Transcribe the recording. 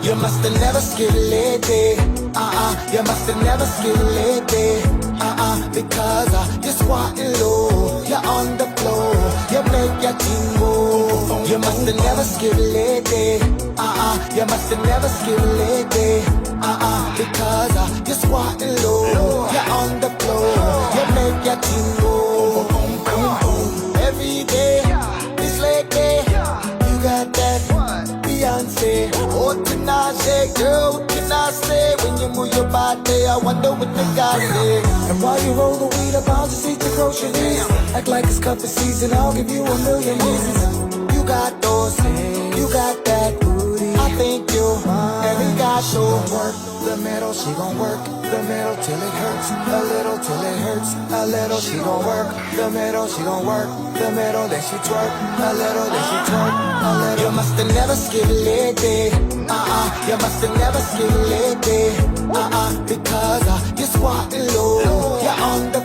You must have never skipped it. You must have never skipped it. Because you're squatting low. You're on the floor. You make your team move. You must have never skipped it. You must have never skipped it. Because you're squatting low. You're on the floor. You make your team move. Every day, it's like day. You got that Beyonce. Oh, Tinashe, girl, what can I say? When you move your body, I wonder what the guys say. And while you roll the weed, I'm bound to see the groceries. Act like it's cuffing season, I'll give you a million reasons. You got those, you got that booty. I think you, every guy show work. The middle, she gon' work. The middle till it hurts. A little till it hurts. A little, she gon' work. The middle, she gon' work. The middle, then she twerk. A little, then she twerk. A little. You must have never skipped it. You must have never skipped it. Because you're squatting low. You're on the